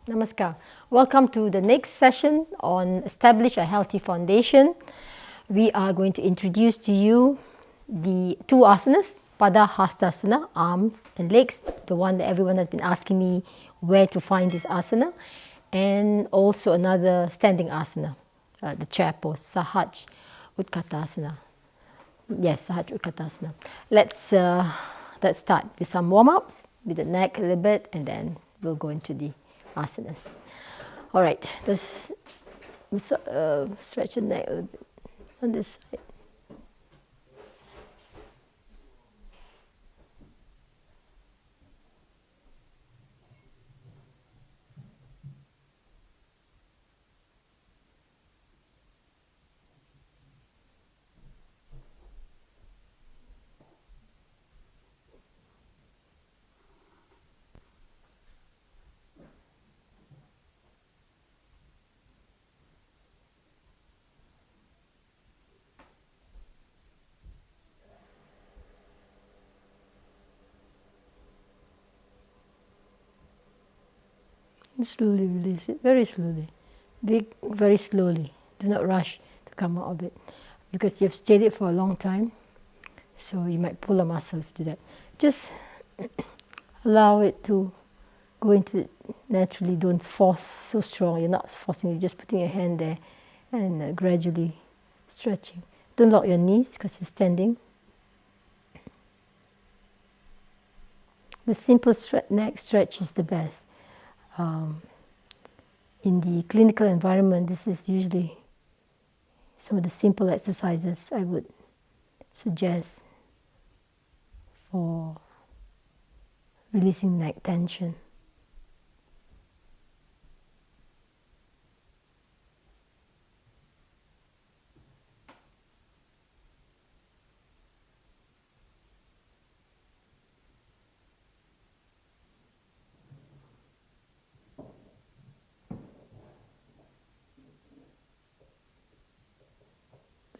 Namaskar. Welcome to the next session on Establish a Healthy Foundation. We are going to introduce to you the two asanas, Padahastasana, arms and legs, the one that everyone has been asking me where to find this asana, and also another standing asana, the chair pose, Sahaja Utkatasana. Yes, Sahaja Utkatasana. Let's start with some warm-ups with the neck a little bit, and then we'll go into the asanas. All right, let's stretch the neck a little bit on this side. Slowly release it, very slowly. Very slowly. Do not rush to come out of it because you've stayed it for a long time. So you might pull a muscle to that. Just allow it to go into it naturally. Don't force so strong. You're not forcing, you're just putting your hand there and gradually stretching. Don't lock your knees because you're standing. The simple neck stretch is the best. In the clinical environment, this is usually some of the simple exercises I would suggest for releasing neck tension.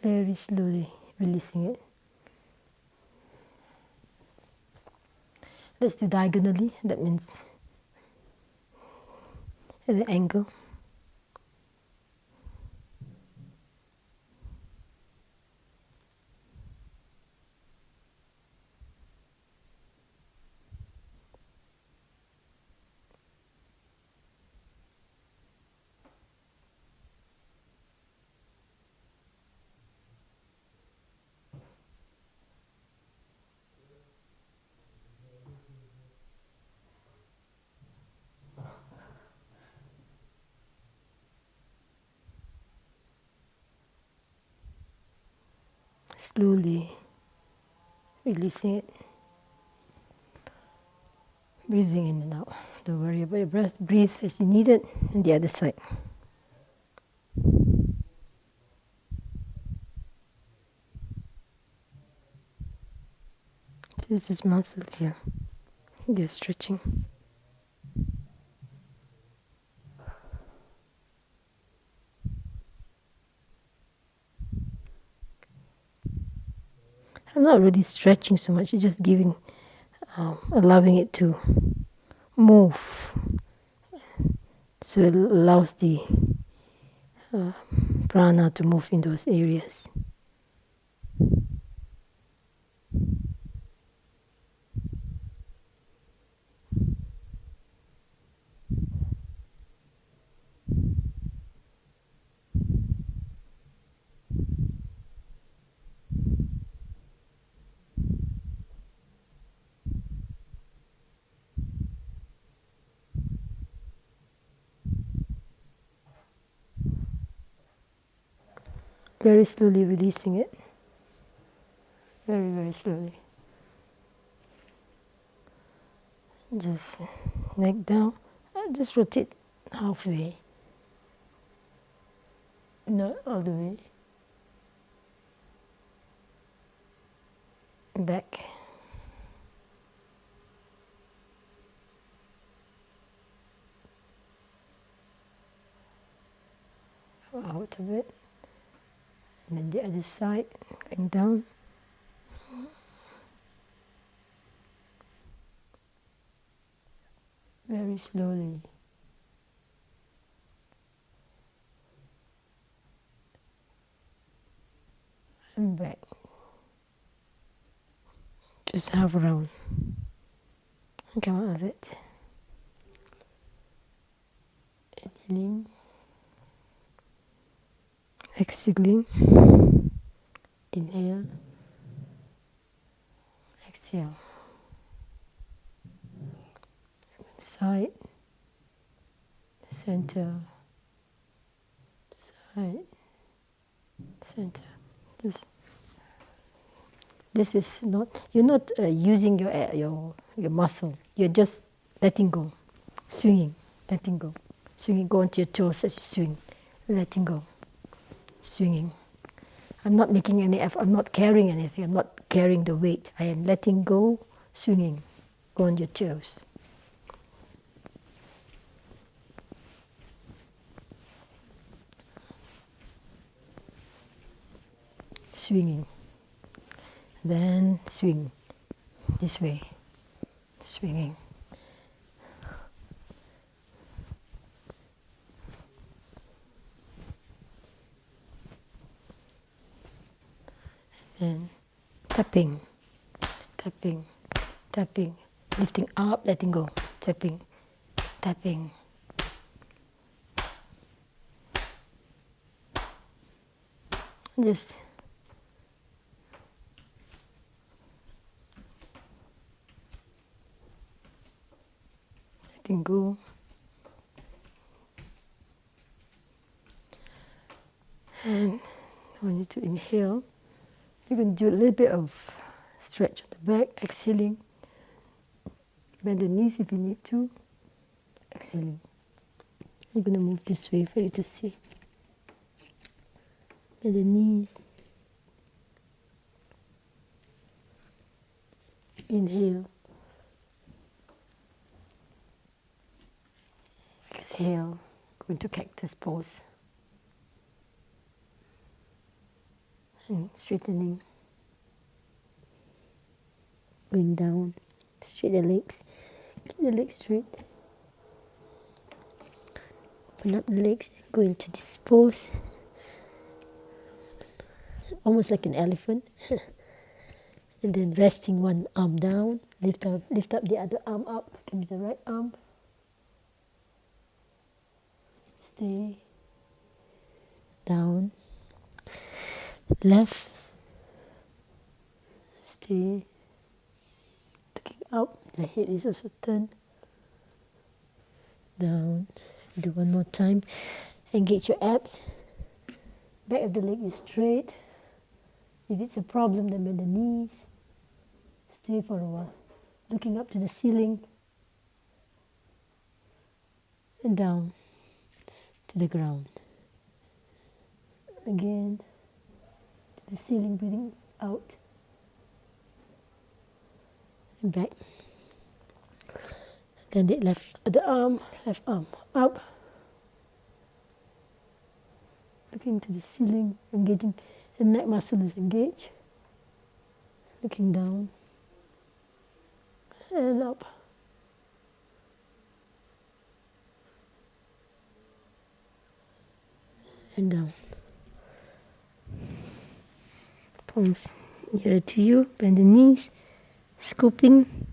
Very slowly releasing it. Let's do diagonally, that means at an angle. Slowly releasing it. Breathing in and out. Don't worry about your breath. Breathe as you need it. And the other side. This is muscle here. You're stretching. I'm not really stretching so much. It's just allowing it to move. So it allows the prana to move in those areas. Very slowly releasing it. Very, very slowly. Just neck down. Just rotate halfway. Not all the way. Back. Out of it. And then the other side, going down. Very slowly. and back. Just half round. And come out of it. Inhaling. Exhaling. Inhale. Exhale. Side. Center. Side. Center. This is not, you're not using your muscle. You're just letting go, swinging, letting go, swinging. Go onto your toes as you swing, letting go, swinging. I'm not making any effort. I'm not carrying anything. I'm not carrying the weight. I am letting go, swinging. Go on your toes. Swinging. Then swing this way, swinging. And tapping, tapping, tapping, lifting up, letting go, tapping, tapping. Just letting go. And I want you to inhale. You can do a little bit of stretch on the back, exhaling. Bend the knees if you need to. Exhaling. I'm going to move this way for you to see. Bend the knees. Inhale. Exhale. Go into cactus pose. And straightening. Going down. Straight the legs. Keep the legs straight. Open up the legs. Go into this pose. Almost like an elephant. And then resting one arm down. Lift up the other arm up. Give me the right arm. Stay. Down. Left. Stay. Looking up. The head is also turned. Down. Do one more time. Engage your abs. Back of the leg is straight. If it's a problem, then bend the knees. Stay for a while. Looking up to the ceiling. And down to the ground. Again. To the ceiling, breathing out. And back. Then the left arm up. Looking to the ceiling, engaging. The neck muscle is engaged. Looking down. And up. And down. Palms nearer to you. Bend the knees. Scooping.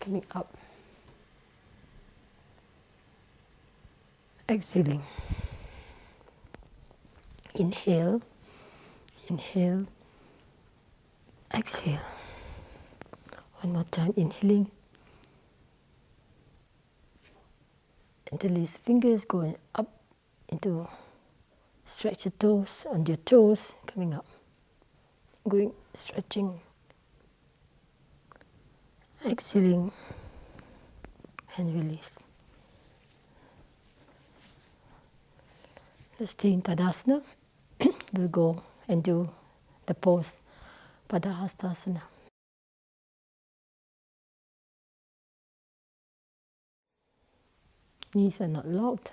Coming up. Exhaling. Inhale. Inhale. Exhale. One more time. Inhaling. Interlace the fingers going up into stretch the toes on your toes. Coming up. Going stretching. Exhaling. And release. Let's stay in Tadasana. We'll go and do the pose Padahastasana. Knees are not locked.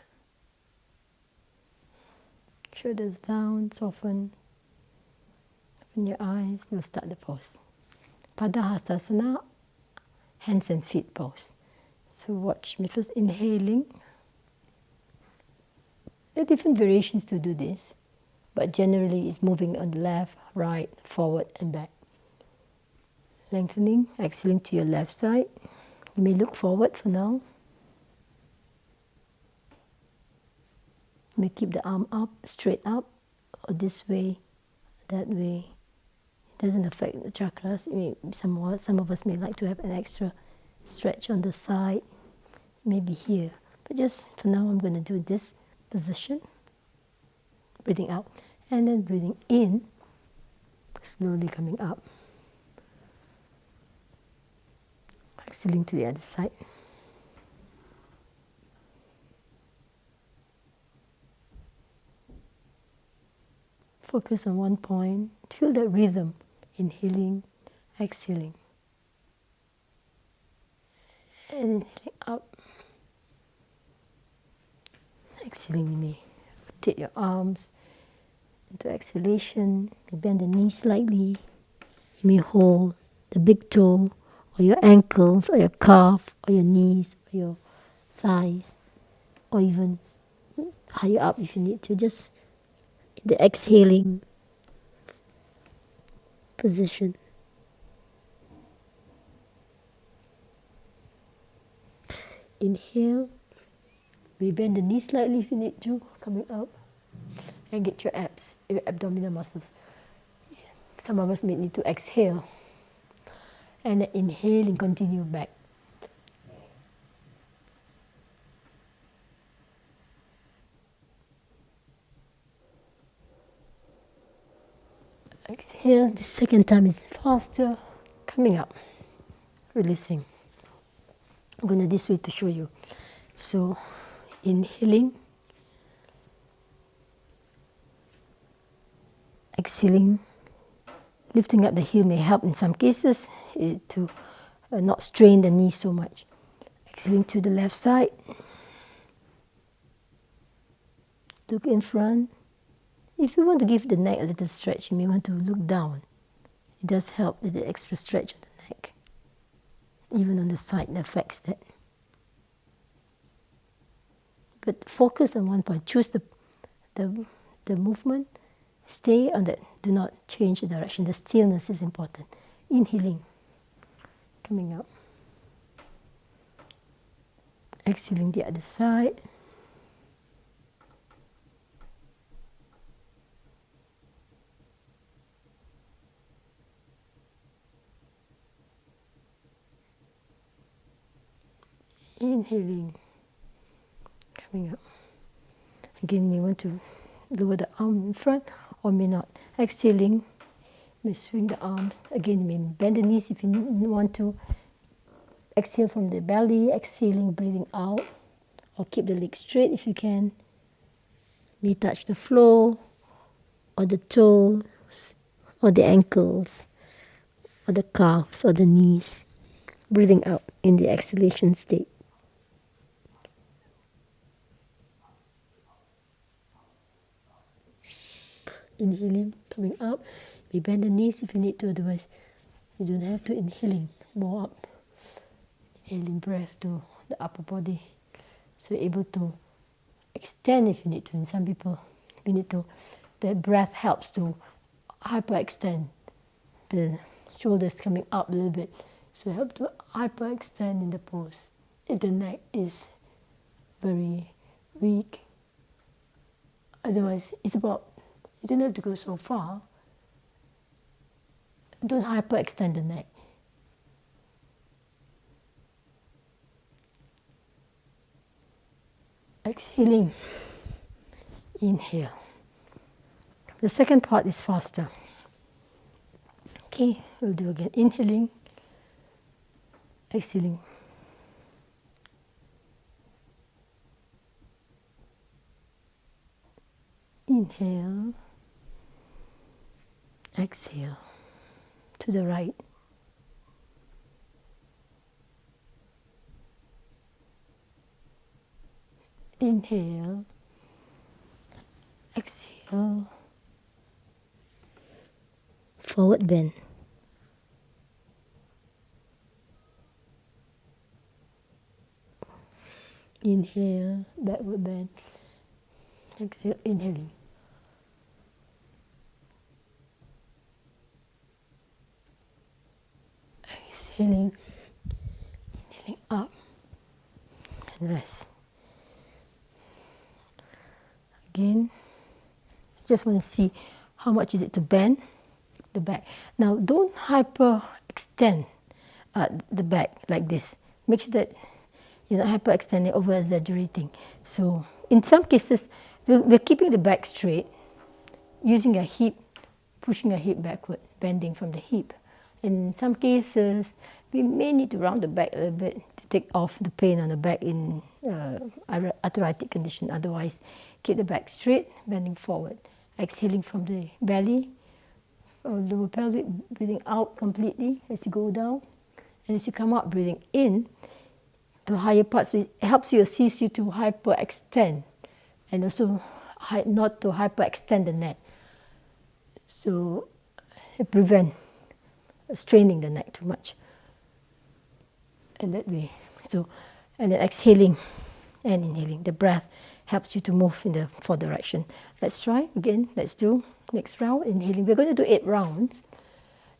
Shoulders down, soften. Open your eyes. We'll start the pose. Padahastasana, hands and feet pose. So watch me first inhaling. There are different variations to do this. but generally it's moving on the left, right, forward and back. Lengthening, exhaling to your left side. You may look forward for now. You may keep the arm up, straight up, or this way, that way. It doesn't affect the chakras. Some of us may like to have an extra stretch on the side, maybe here. But just for now, I'm going to do this position. Breathing out and then breathing in, slowly coming up. Exhaling to the other side. Focus on one point. Feel that rhythm. Inhaling, exhaling. And inhaling up. Exhaling, you may rotate your arms into exhalation. You bend the knees slightly. You may hold the big toe or your ankles or your calf or your knees or your thighs, or even higher up if you need to. Just in the exhaling position. Inhale. We bend the knees slightly if you need to, coming up. Engage your abs, your abdominal muscles. Some of us may need to exhale. And inhale and continue back. Exhale. The second time is faster. Coming up. Releasing. I'm going to this way to show you. So, inhaling. Exhaling. Lifting up the heel may help in some cases to not strain the knees so much. Exhaling to the left side. Look in front. If you want to give the neck a little stretch, you may want to look down. It does help with the extra stretch of the neck. Even on the side, it affects that. But focus on one point. Choose the movement. Stay on that. Do not change the direction. The stillness is important. Inhaling. Coming up. Exhaling the other side. Inhaling. Coming up. Again, we want to lower the arm in front or may not. Exhaling. You may swing the arms. Again, you may bend the knees if you want to. Exhale from the belly. Exhaling, breathing out. Or keep the legs straight if you can. May touch the floor or the toes or the ankles or the calves or the knees. Breathing out in the exhalation state. Inhaling, coming up. We bend the knees if you need to, otherwise you don't have to. Inhaling, more up. Inhaling breath to the upper body. So you're able to extend if you need to. And some people, we need to, the breath helps to hyperextend. The shoulders coming up a little bit. So help to hyperextend in the pose. If the neck is very weak. Otherwise, it's about, you don't have to go so far. Don't hyperextend the neck. Exhaling. Inhale. The second part is faster. Okay, we'll do again. Inhaling. Exhaling. Inhale. Exhale. To the right. Inhale. Exhale. Forward bend. Inhale, backward bend. Exhale, inhaling. Inhaling, inhaling up, and rest. Again, just want to see how much is it to bend the back. Now, don't hyperextend the back like this. Make sure that you're not hyperextending, over exaggerating. So, in some cases, we're keeping the back straight, using a hip, pushing a hip backward, bending from the hip. In some cases, we may need to round the back a little bit to take off the pain on the back in arthritic condition. Otherwise, keep the back straight, bending forward. Exhaling from the belly, lower pelvic, breathing out completely as you go down. And as you come up, breathing in to higher parts, it helps you, assists you to hyperextend, and also not to hyperextend the neck. So it prevents straining the neck too much. And that way. So, and then exhaling and inhaling. The breath helps you to move in the 4 direction. Let's try again. Let's do next round. Inhaling. We're going to do 8 rounds.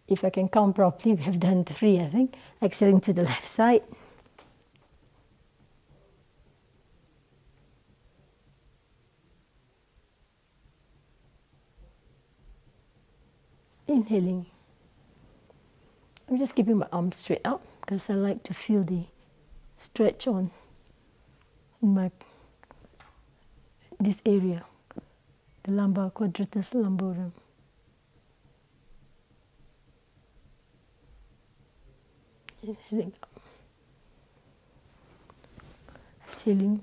If I can count properly, we have done 3, I think. Exhaling to the left side. Inhaling. I'm just keeping my arms straight up because I like to feel the stretch on my this area, the lumbar quadratus lumborum. Inhaling up. Exhaling.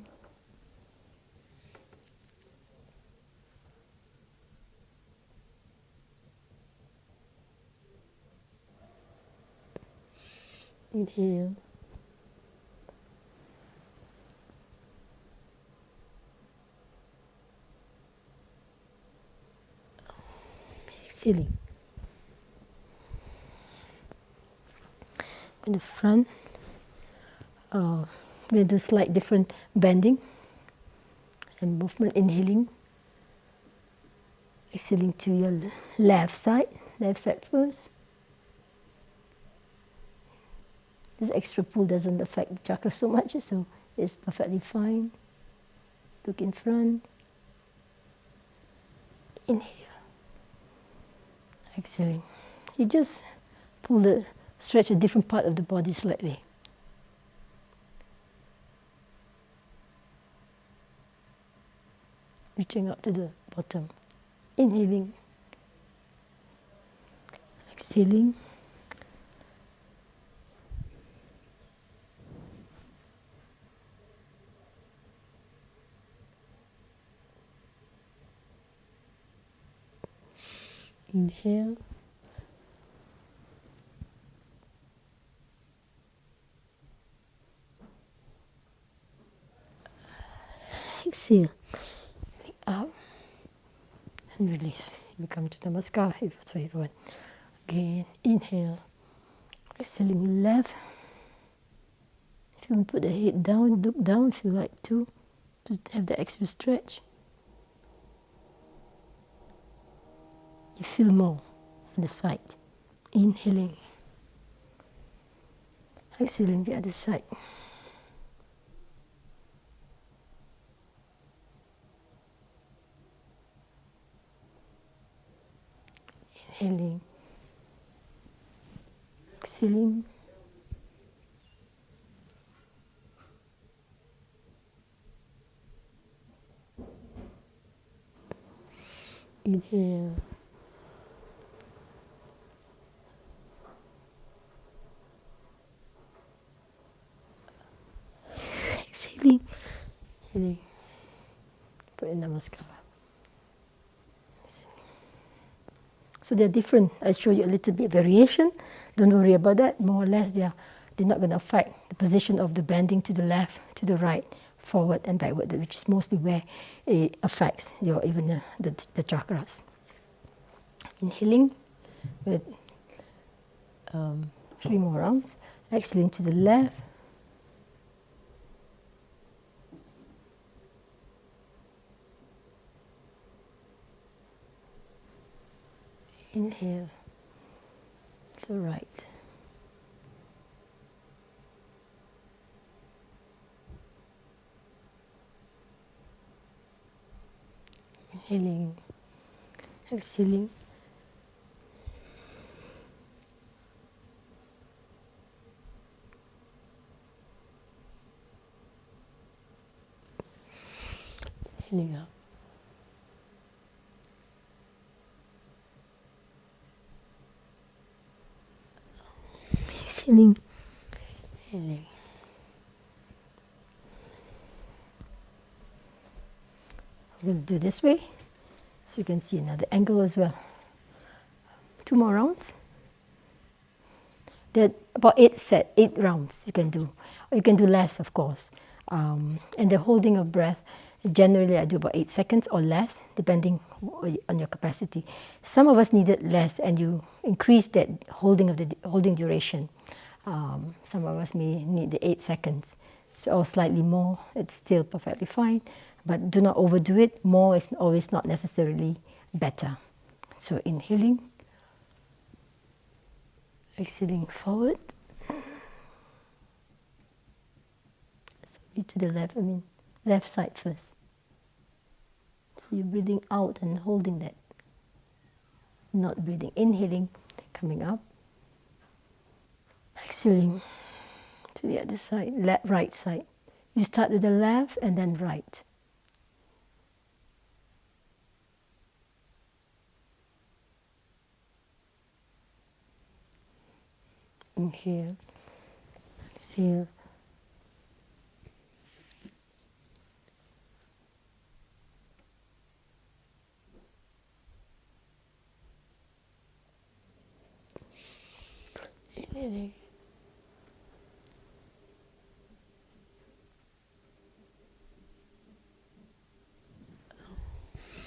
Inhale. Exhaling. In the front, we're going to do slight different bending and movement. Inhaling. Exhaling to your left side first. This extra pull doesn't affect the chakra so much, so it's perfectly fine. Look in front. Inhale. Exhaling. You just stretch a different part of the body slightly. Reaching up to the bottom. Inhaling. Exhaling. Inhale. Exhale. Up and release. We come to Namaskar if you want. Again, inhale. Exhaling left. If you want to put the head down, look down if you like to have the extra stretch. You feel more on the side. Inhaling. Exhaling the other side. Inhaling. Exhaling. Inhale. Exhaling. Inhaling. Put in Namaskar. So they're different. I show you a little bit of variation. Don't worry about that. More or less, they're not going to affect the position of the bending to the left, to the right, forward and backward, which is mostly where it affects even the chakras. Inhaling with 3 more rounds. Exhaling to the left. Inhale to the right. Inhaling, exhaling. Inhaling up. Exhaling. Inhaling. We're going to do this way so you can see another angle as well. 2 more rounds. There are about 8 rounds you can do. Or you can do less, of course. And the holding of breath, generally I do about 8 seconds or less, depending on your capacity. Some of us need it less, and you increase that holding duration. Some of us may need the 8 seconds, or slightly more. It's still perfectly fine, but do not overdo it. More is always not necessarily better. So inhaling, exhaling forward. Sorry, to the left, left side first. So you're breathing out and holding that. Not breathing. Inhaling, coming up. Exhaling to the other side, right side. You start with the left and then right. Inhale, exhale. Inhaling.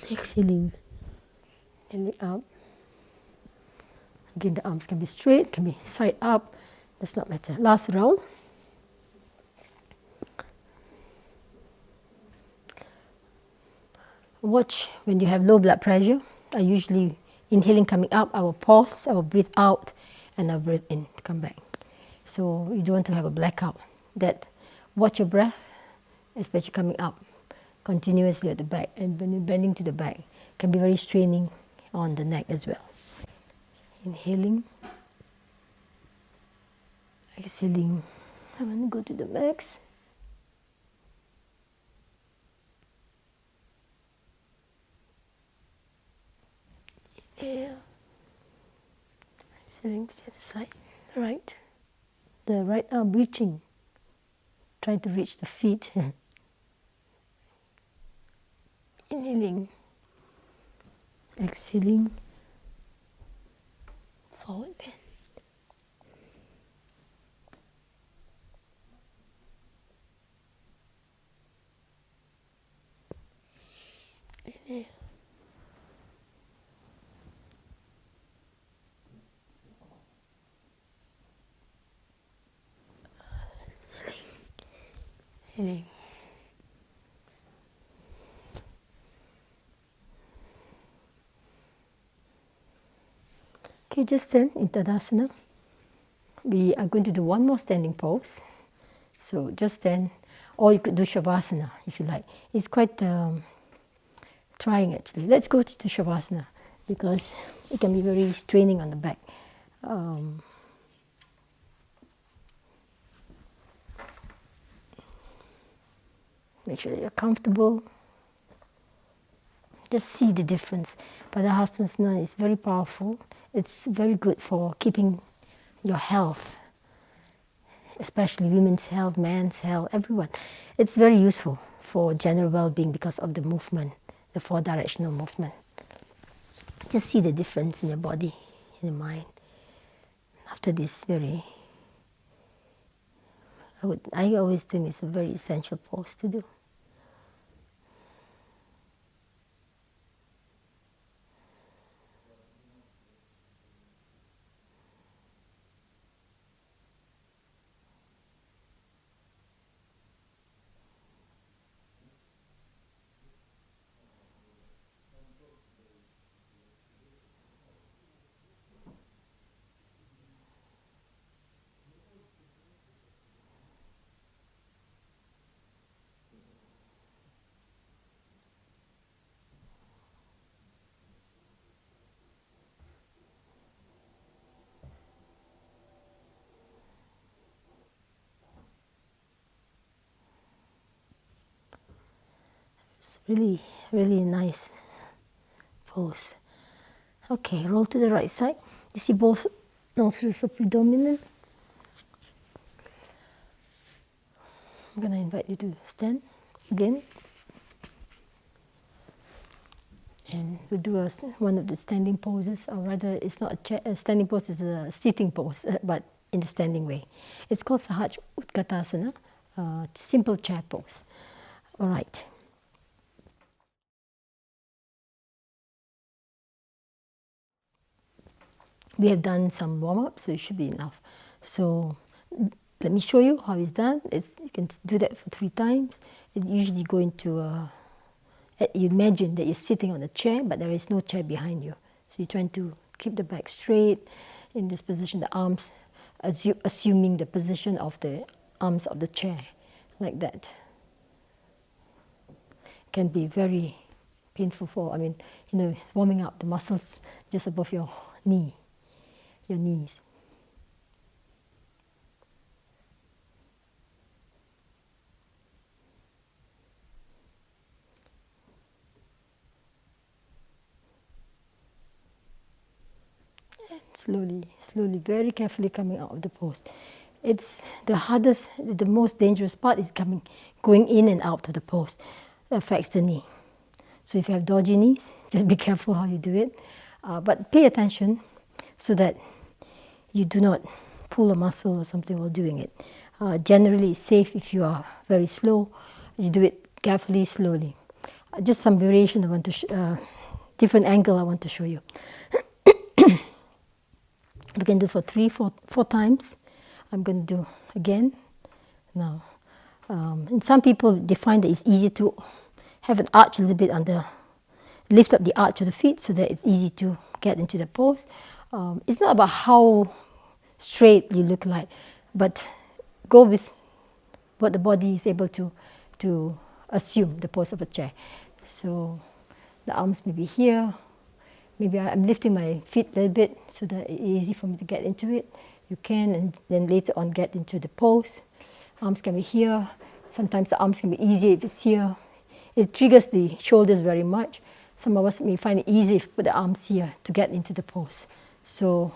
Exhaling. Inhaling up. Again, the arms can be straight, can be side up. Does not matter. Last round. Watch when you have low blood pressure. I usually, inhaling coming up, I will pause, I will breathe out, and I'll breathe in to come back. So you don't want to have a blackout. Watch your breath, especially coming up continuously at the back, and when you're bending to the back, can be very straining on the neck as well. Inhaling, exhaling. I'm going to go to the max. Inhale, exhaling to the other side. Right, the right arm reaching, trying to reach the feet. Inhaling, exhaling, forward bend. Inhale. Inhaling. Okay, just stand in Tadasana. We are going to do one more standing pose. So just stand, or you could do Shavasana if you like. It's quite trying actually. Let's go to Shavasana because it can be very straining on the back. Make sure that you're comfortable. Just see the difference. Padahastasana is very powerful. It's very good for keeping your health, especially women's health, men's health, everyone. It's very useful for general well-being because of the movement, the 4-directional movement. Just see the difference in your body, in your mind. After this I always think it's a very essential pose to do. Really, really nice pose. Okay, roll to the right side. You see both nostrils are predominant. I'm going to invite you to stand again. And we'll do one of the standing poses, or rather, it's not a standing pose, it's a sitting pose, but in the standing way. It's called Sahaja Utkatasana, simple chair pose. All right. We have done some warm-up, so it should be enough. So let me show you how it's done. You can do that for 3 times. It usually go into you imagine that you're sitting on a chair, but there is no chair behind you. So you're trying to keep the back straight in this position, the arms, assuming the position of the arms of the chair, like that. It can be very painful warming up the muscles just above your knees. Slowly, slowly, very carefully coming out of the pose. It's the hardest, the most dangerous part is going in and out of the pose. It affects the knee. So if you have dodgy knees, just be careful how you do it. But pay attention so that you do not pull a muscle or something while doing it. Generally, it's safe if you are very slow. You do it carefully, slowly. Just some variation I want to, different angle I want to show you. We can do for 4 times. I'm going to do again now. And some people, they find that it's easy to have an arch a little bit lift up the arch of the feet so that it's easy to get into the pose. It's not about how straight you look like, but go with what the body is able to assume, the pose of a chair. So the arms may be here. Maybe I'm lifting my feet a little bit so that it's easy for me to get into it. You can, and then later on get into the pose. Arms can be here. Sometimes the arms can be easy if it's here. It triggers the shoulders very much. Some of us may find it easy if we put the arms here to get into the pose. So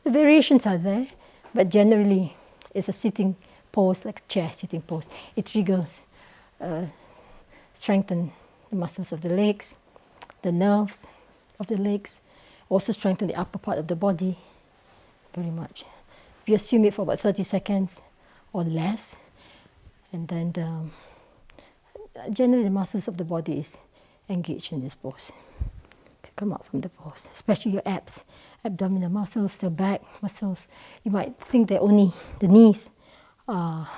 the variations are there, but generally it's a sitting pose, like a chair sitting pose. It triggers, strengthen the muscles of the legs, the nerves of the legs, also strengthen the upper part of the body very much. We assume it for about 30 seconds or less, and then generally the muscles of the body is engaged in this pose. Come up from the pose, especially your abs, abdominal muscles, the back muscles. You might think that only the knees are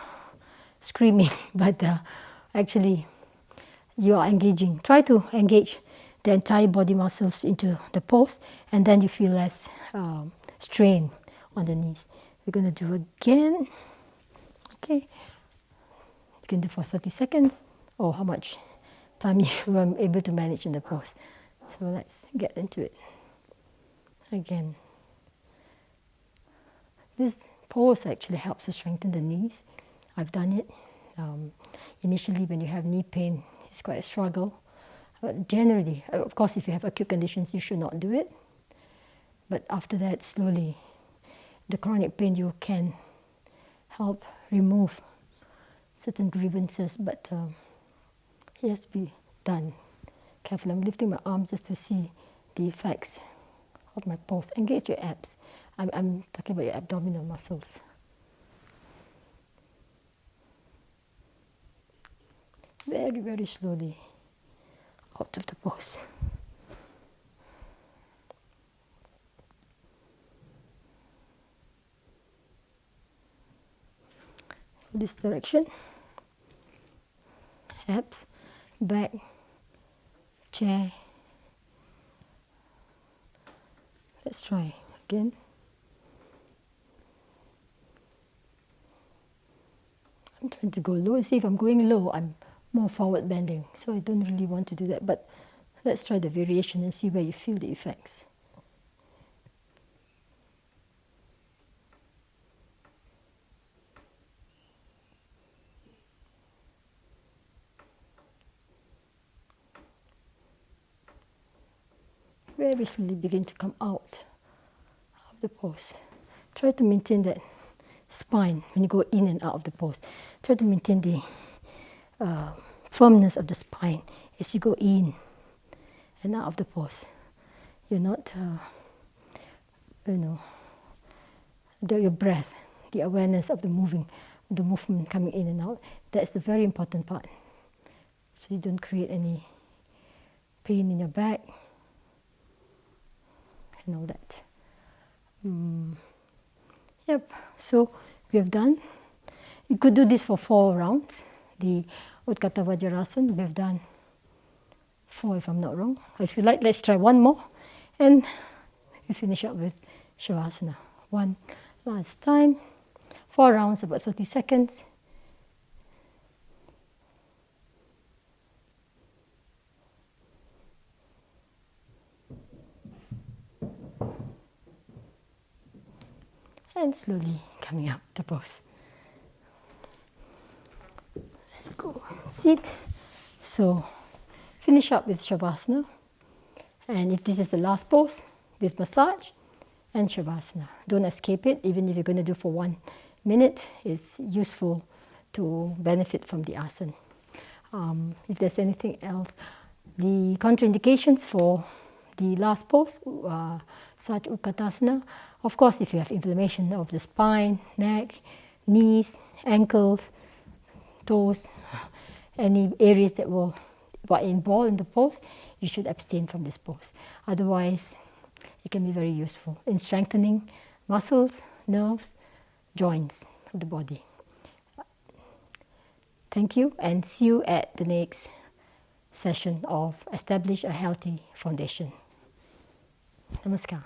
screaming, but actually you are engaging. Try to engage the entire body muscles into the pose, and then you feel less strain on the knees. We're going to do again. Okay, you can do for 30 seconds, or how much time you are able to manage in the pose. So let's get into it again. This pose actually helps to strengthen the knees. I've done it. Initially, when you have knee pain, it's quite a struggle. But generally, of course, if you have acute conditions, you should not do it. But after that, slowly, the chronic pain, you can help remove certain grievances, but it has to be done carefully. I'm lifting my arm just to see the effects of my pose. Engage your abs. I'm talking about your abdominal muscles. Very, very slowly out of the pose. This direction. Abs, back, chair. Let's try again. I'm trying to go low. See, if I'm going low, I'm more forward bending. So I don't really want to do that. But let's try the variation and see where you feel the effects. very slowly begin to come out of the pose. Try to maintain that spine when you go in and out of the pose. Try to maintain the firmness of the spine as you go in and out of the pose. You're not, your breath, the awareness of the movement coming in and out. That's the very important part. So you don't create any pain in your back and all that. Yep, so we have done. You could do this for 4 rounds. The Utkatta Vajrasana, we have done 4 if I'm not wrong. If you like, let's try one more. And we finish up with Shavasana. One last time. 4 rounds, about 30 seconds. And slowly coming up the pose. Let's go sit. So finish up with Shavasana. And if this is the last pose, with massage and Shavasana. Don't escape it, even if you're going to do for 1 minute. It's useful to benefit from the asana. If there's anything else, the contraindications for the last pose, Sahaja Utkatasana. Of course, if you have inflammation of the spine, neck, knees, ankles, toes, any areas that were involved in the pose, you should abstain from this pose. Otherwise, it can be very useful in strengthening muscles, nerves, joints of the body. Thank you, and see you at the next session of Establish a Healthy Foundation. Namaskar.